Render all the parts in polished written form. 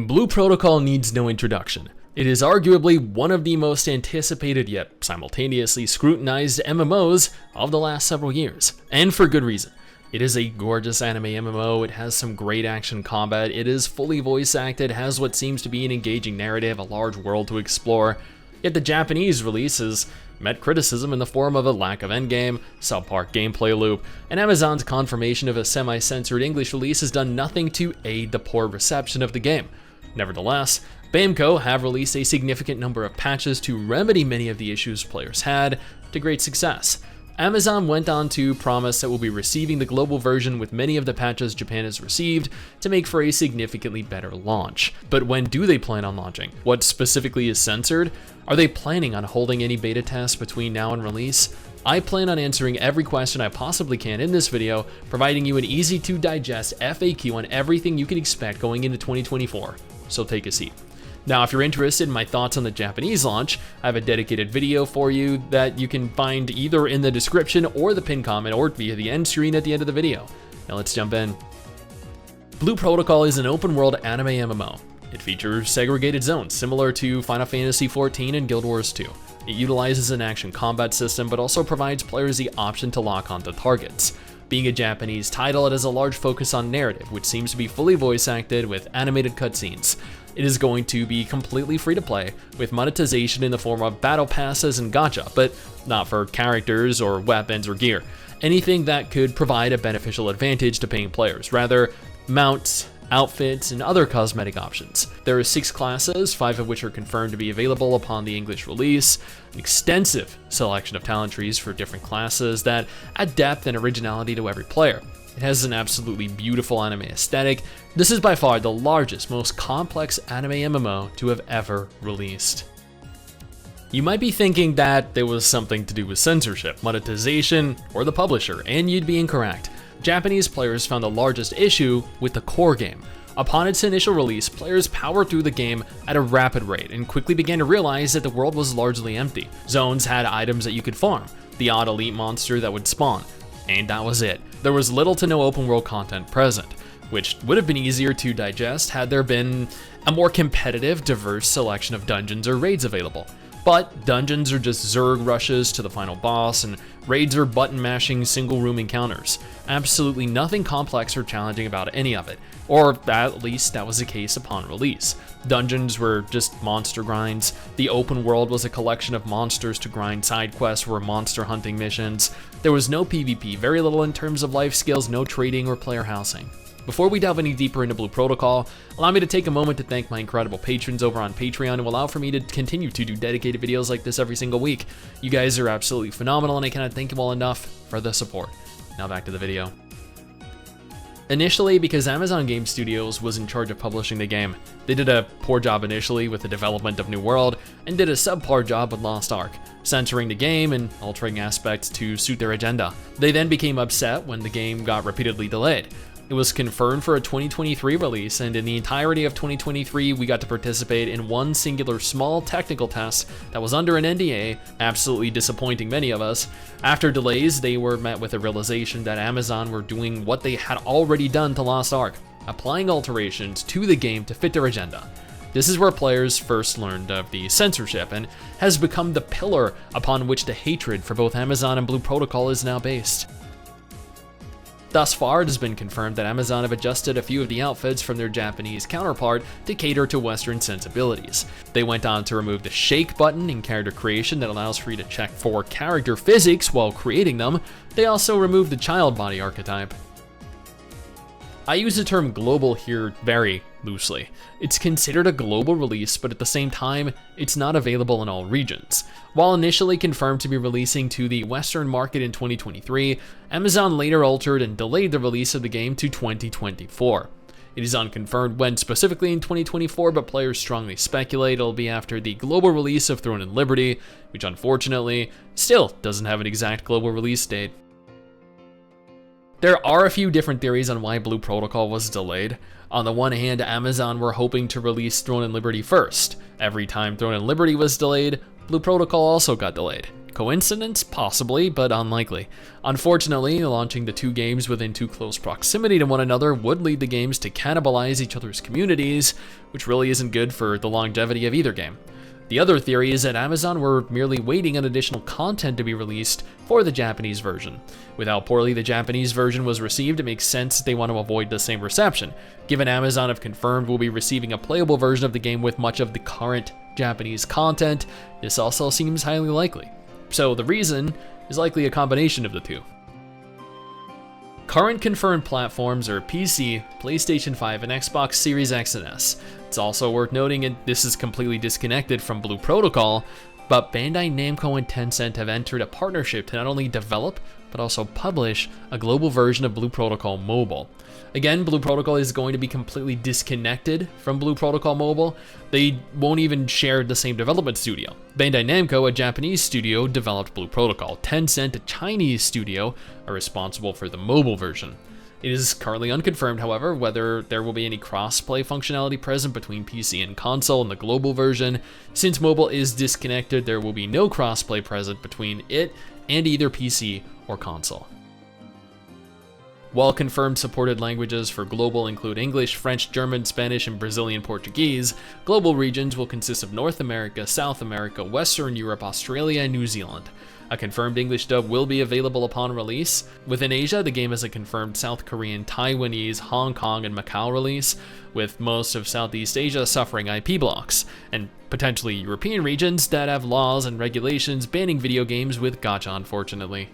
Blue Protocol needs no introduction. It is arguably one of the most anticipated yet simultaneously scrutinized MMOs of the last several years, and for good reason. It is a gorgeous anime MMO, it has some great action combat, it is fully voice acted, has what seems to be an engaging narrative, a large world to explore, yet the Japanese release has met criticism in the form of a lack of endgame, subpar gameplay loop, and Amazon's confirmation of a semi-censored English release has done nothing to aid the poor reception of the game. Nevertheless, BAMCO have released a significant number of patches to remedy many of the issues players had, to great success. Amazon went on to promise that we'll be receiving the global version with many of the patches Japan has received to make for a significantly better launch. But when do they plan on launching? What specifically is censored? Are they planning on holding any beta tests between now and release? I plan on answering every question I possibly can in this video, providing you an easy to digest FAQ on everything you can expect going into 2024. So take a seat. Now, if you're interested in my thoughts on the Japanese launch, I have a dedicated video for you that you can find either in the description or the pinned comment or via the end screen at the end of the video. Now let's jump in. Blue Protocol is an open world anime MMO. It features segregated zones similar to Final Fantasy XIV and Guild Wars 2. It utilizes an action combat system but also provides players the option to lock onto targets. Being a Japanese title, it has a large focus on narrative, which seems to be fully voice acted with animated cutscenes. It is going to be completely free to play, with monetization in the form of battle passes and gacha, but not for characters or weapons or gear. Anything that could provide a beneficial advantage to paying players, rather mounts, outfits, and other cosmetic options. There are 6 classes, 5 of which are confirmed to be available upon the English release, an extensive selection of talent trees for different classes that add depth and originality to every player. It has an absolutely beautiful anime aesthetic. This is by far the largest, most complex anime MMO to have ever released. You might be thinking that there was something to do with censorship, monetization, or the publisher, and you'd be incorrect. Japanese players found the largest issue with the core game. Upon its initial release, players powered through the game at a rapid rate and quickly began to realize that the world was largely empty. Zones had items that you could farm, the odd elite monster that would spawn, and that was it. There was little to no open world content present, which would have been easier to digest had there been a more competitive, diverse selection of dungeons or raids available. But dungeons are just Zerg rushes to the final boss, and raids are button-mashing single-room encounters. Absolutely nothing complex or challenging about any of it, or at least that was the case upon release. Dungeons were just monster grinds, the open world was a collection of monsters to grind, side quests were monster hunting missions, there was no PvP, very little in terms of life skills, no trading or player housing. Before we delve any deeper into Blue Protocol, allow me to take a moment to thank my incredible patrons over on Patreon who allow for me to continue to do dedicated videos like this every single week. You guys are absolutely phenomenal and I cannot thank you all enough for the support. Now back to the video. Initially, because Amazon Game Studios was in charge of publishing the game, they did a poor job initially with the development of New World and did a subpar job with Lost Ark, censoring the game and altering aspects to suit their agenda. They then became upset when the game got repeatedly delayed. It was confirmed for a 2023 release, and in the entirety of 2023, we got to participate in one singular small technical test that was under an NDA, absolutely disappointing many of us. After delays, they were met with a realization that Amazon were doing what they had already done to Lost Ark, applying alterations to the game to fit their agenda. This is where players first learned of the censorship and has become the pillar upon which the hatred for both Amazon and Blue Protocol is now based. Thus far, it has been confirmed that Amazon have adjusted a few of the outfits from their Japanese counterpart to cater to Western sensibilities. They went on to remove the shake button in character creation that allows for you to check for character physics while creating them. They also removed the child body archetype. I use the term global here very loosely. It's considered a global release, but at the same time, it's not available in all regions. While initially confirmed to be releasing to the Western market in 2023, Amazon later altered and delayed the release of the game to 2024. It is unconfirmed when specifically in 2024, but players strongly speculate it'll be after the global release of Throne and Liberty, which unfortunately still doesn't have an exact global release date. There are a few different theories on why Blue Protocol was delayed. On the one hand, Amazon were hoping to release Throne and Liberty first. Every time Throne and Liberty was delayed, Blue Protocol also got delayed. Coincidence? Possibly, but unlikely. Unfortunately, launching the two games within too close proximity to one another would lead the games to cannibalize each other's communities, which really isn't good for the longevity of either game. The other theory is that Amazon were merely waiting on additional content to be released for the Japanese version. With how poorly the Japanese version was received, it makes sense that they want to avoid the same reception. Given Amazon have confirmed we'll be receiving a playable version of the game with much of the current Japanese content, this also seems highly likely. So the reason is likely a combination of the two. Current confirmed platforms are PC, PlayStation 5, and Xbox Series X and S. It's also worth noting, and this is completely disconnected from Blue Protocol, but Bandai Namco and Tencent have entered a partnership to not only develop, but also publish a global version of Blue Protocol Mobile. Again, Blue Protocol is going to be completely disconnected from Blue Protocol Mobile. They won't even share the same development studio. Bandai Namco, a Japanese studio, developed Blue Protocol. Tencent, a Chinese studio, are responsible for the mobile version. It is currently unconfirmed, however, whether there will be any cross-play functionality present between PC and console in the global version. Since mobile is disconnected, there will be no cross-play present between it and either PC or console. While confirmed supported languages for global include English, French, German, Spanish, and Brazilian Portuguese, global regions will consist of North America, South America, Western Europe, Australia, and New Zealand. A confirmed English dub will be available upon release. Within Asia, the game has a confirmed South Korean, Taiwanese, Hong Kong, and Macau release, with most of Southeast Asia suffering IP blocks, and potentially European regions that have laws and regulations banning video games with gacha, unfortunately.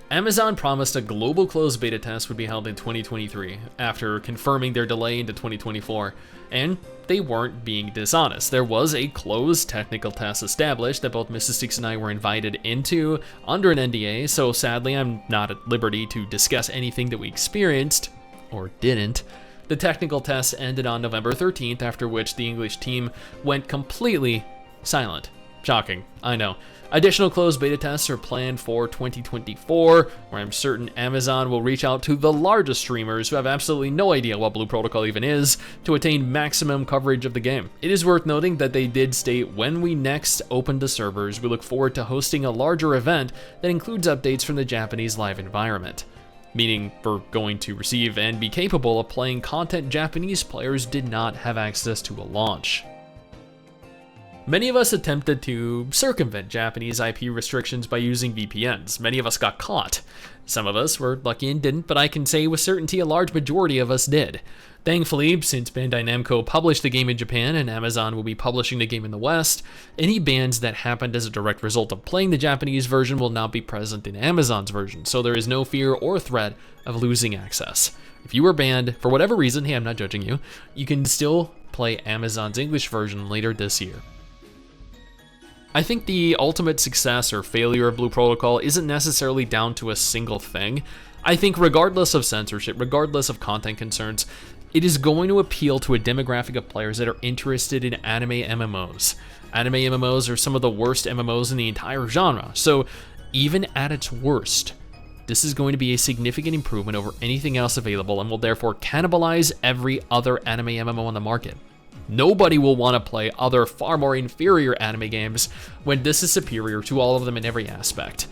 Amazon promised a global closed beta test would be held in 2023, after confirming their delay into 2024, and they weren't being dishonest. There was a closed technical test established that both MRSSSTIX and I were invited into under an NDA, so sadly I'm not at liberty to discuss anything that we experienced, or didn't. The technical test ended on November 13th, after which the English team went completely silent. Shocking, I know. Additional closed beta tests are planned for 2024, where I'm certain Amazon will reach out to the largest streamers who have absolutely no idea what Blue Protocol even is to attain maximum coverage of the game. It is worth noting that they did state when we next open the servers, we look forward to hosting a larger event that includes updates from the Japanese live environment. Meaning we're going to receive and be capable of playing content Japanese players did not have access to at launch. Many of us attempted to circumvent Japanese IP restrictions by using VPNs. Many of us got caught. Some of us were lucky and didn't, but I can say with certainty a large majority of us did. Thankfully, since Bandai Namco published the game in Japan and Amazon will be publishing the game in the West, any bans that happened as a direct result of playing the Japanese version will not be present in Amazon's version, so there is no fear or threat of losing access. If you were banned, for whatever reason, hey, I'm not judging you, you can still play Amazon's English version later this year. I think the ultimate success or failure of Blue Protocol isn't necessarily down to a single thing. I think regardless of censorship, regardless of content concerns, it is going to appeal to a demographic of players that are interested in anime MMOs. Anime MMOs are some of the worst MMOs in the entire genre, so even at its worst, this is going to be a significant improvement over anything else available and will therefore cannibalize every other anime MMO on the market. Nobody will want to play other far more inferior anime games when this is superior to all of them in every aspect.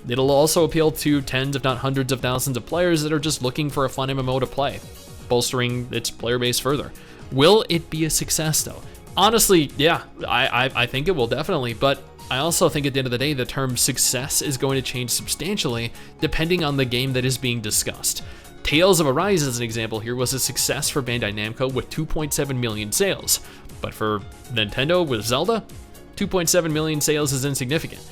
It'll also appeal to tens if not hundreds of thousands of players that are just looking for a fun MMO to play, bolstering its player base further. Will it be a success though? Honestly, yeah, I think it will definitely, but I also think at the end of the day, the term success is going to change substantially depending on the game that is being discussed. Tales of Arise, as an example here, was a success for Bandai Namco with 2.7 million sales. But for Nintendo with Zelda, 2.7 million sales is insignificant.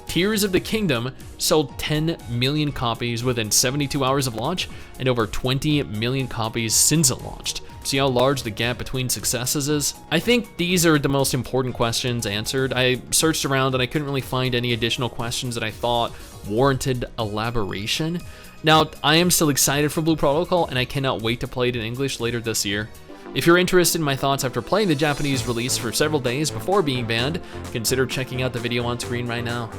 Tears of the Kingdom sold 10 million copies within 72 hours of launch and over 20 million copies since it launched. See how large the gap between successes is? I think these are the most important questions answered. I searched around and I couldn't really find any additional questions that I thought warranted elaboration. Now, I am still excited for Blue Protocol and I cannot wait to play it in English later this year. If you're interested in my thoughts after playing the Japanese release for several days before being banned, consider checking out the video on screen right now.